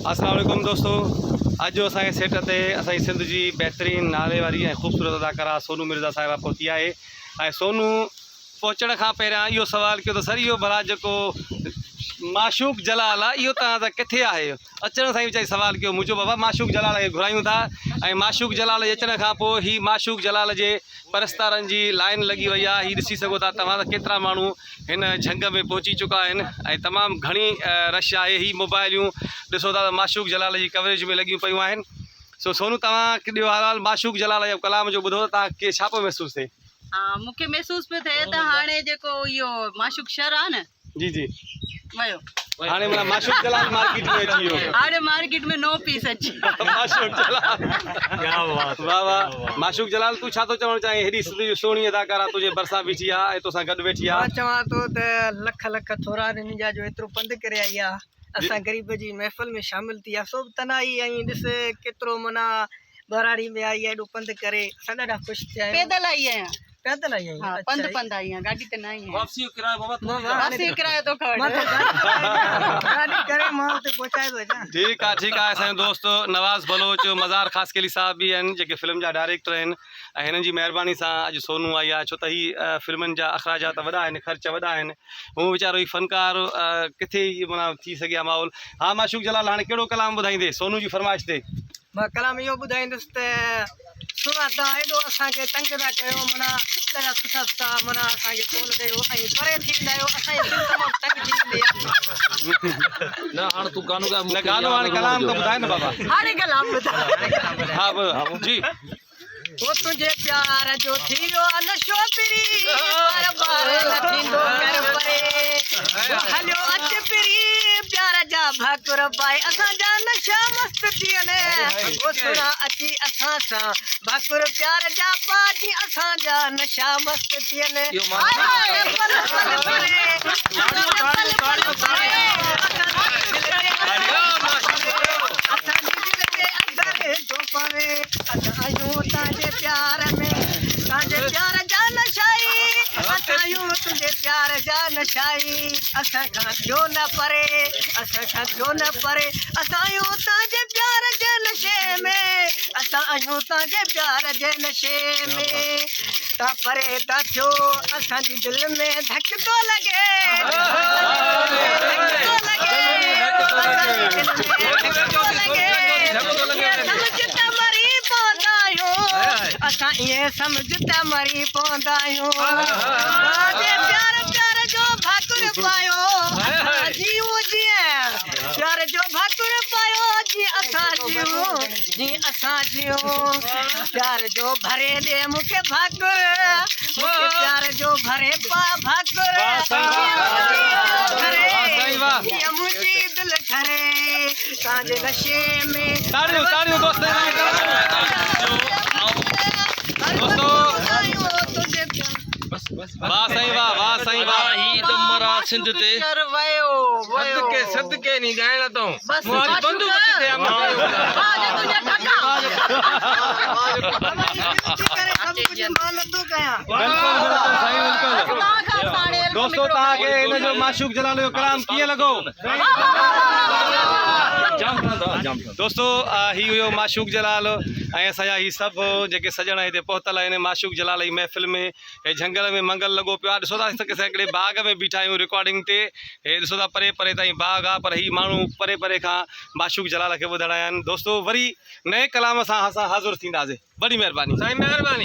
अस्सलाम वालेकुम दोस्तों, अज जो असांजे सेट ते असांजी सिंध जी बहितरीन नाले वारी ऐं ख़ूबसूरत अदाकारा सोनू मिर्ज़ा साहिबा पहुती आहे। ऐं सोनू पहुचण खां पहिरियां इहो सवाल कयो त सर इहो भला जेको माशूक जलाल आहे इहो तव्हां किथे आहे? अचण सां ई वीचारी सवाल कयो, मुंहिंजो बाबा माशूक जलाल खे घुरायूं था ऐं माशूक जलाल जे अचण खां पोइ ही माशूक जलाल जे परस्तारनि जी लाइन लॻी वई आहे। हीअ ॾिसी सघो था तव्हां त केतिरा माण्हू हिन झंग में पहुची चुका आहिनि ऐं तमामु घणी रश आहे। ही मोबाइलियूं ॾिसो था त माशूक जलाल जी कवरेज में लॻियूं पियूं आहिनि। सो सोनू तव्हां ॾियो हाल माशूक जलाल जो कलाम जो ॿुधो त तव्हांखे छा पियो महसूसु थिए? हा, मूंखे महसूस पियो थिए त हाणे जेको इहो माशूक शहर आहे न, जी जी वयो हाणे माना माशूक जलाल मार्केट में अची वियो। हाणे मार्केट में नो पीस अची माशूक जलाल, क्या बात, वाह वाह। माशूक जलाल तू छा थो चवणु चाहीं? हेॾी सुहिणी अदाकारा तुंहिंजे भरिसां बीठी आहे ऐं तोसां गॾु वेठी आहे। मां चवां थो त लख लख थोरा हिन जा जो एतिरो पंधु करे आई आहे, असां ग़रीब जी महफ़िल में शामिल थी आहे। सो तनाई ऐं ॾिस केतिरो माना बराड़ी में आई आहे, एॾो पंधु करे असां ॾाढा ख़ुशि थिया आहियूं। पैदल आई आहियां, पैदल आई हाँ, आहियूं। पंधु पंधु आई आहियां, गाॾी ते न आई आहियां। वापसी जो किरायो बाबा वापसी जो किरायो तो खड़ गाड़ी करे मां हुते पहुचाए थो अचां। ठीक है असांजो दोस्त नवाज़ बलोच मज़ार ख़ासकेली साहब भी आहिनि जेके फिल्म जा डायरेक्टर आहिनि ऐं हिननि जी महिरबानी सां अॼु सोनू आई आहे। छो त ही फिल्मनि जा अख़राजात वॾा आहिनि, ख़र्च वॾा आहिनि। हू वीचारो ही फ़नकार किथे ई माना थी सघे हा माहौल। हा माशूक जलाल हाणे कहिड़ो कलाम ॿुधाईंदे सोनू जी फरमाइश ते? मां कलाम इहो ॿुधाईंदुसि त सुना तव्हां एॾो असांखे तंग था कयो, माना ॾाढा सुठा सुठा माना असांखे टोल ॾियो ऐं परे थी वेंदा आहियो। असांजी दिलि तमामु तंग थी वेंदी आहे। न हाणे तू गानो गा, न गानो हाणे कलाम त ॿुधाए न बाबा। हाणे कलाम ॿुधाए। हा जी। वो तुझे प्यार जो थी वियो नशो पिरी बार बार न थींदो कर परे हलियो अच पिरी प्यार जा भाकुर पाए असां जा नशा मस्त थियनि। वो सुना अची असां सां भाकुर प्यार जा पाजी असां जा नशा मस्त थियनि। तुझे प्यार में ताजे प्यार जा नशाई असां तुझे प्यार जा नशाई असां खां थियो न परे, असां खां थियो न परे। असां ताजे प्यार जे नशे में, असां आहियूं ताजे प्यार जे नशे में। ता परे ता थियो असांजी दिलि में धक थो लॻे, असां ईअं सम्झ त मरी पवंदा आहियूं। प्यार प्यार जो भाकुर पायो जीऊं जीअं प्यार जो भाकुर पायो जीअं असां जीऊं, जीअं असां जीऊं। प्यार जो भरे ॾे मूंखे भाकुर, मूंखे प्यार जो भरे पा भाकुर जीअं मुंहिंजी दिलि ठरे तव्हांजे नशे में। ताड़ियूं ताड़ियूं वाह साईं वाह, वाह साईं वाह। ही त मरा सिंध ते सदके नहीं गायना तो बस बंदूक किथे है दोस्तों तव्हांखे हिन जो माशूक जलाल जो कलाम कीअं लॻो? दोस्तों ही हुयो माशूक जलाल ऐं असांजा ही सभु जेके सॼण हिते पहुतल आहिनि माशूक जलाल जी महफ़िल में। हे झंगल में मंगल लॻो पियो आहे। ॾिसो था हिकिड़े बाग़ में बीठा आहियूं रिकॉर्डिंग ते। हे ॾिसो था परे परे ताईं बाग़ आहे पर ही माण्हू परे परे खां माशूक जलाल खे ॿुधण आया आहिनि। दोस्तों वरी नए कलाम सां असां हाज़िर थींदासीं। वॾी महिरबानी साईं, महिरबानी।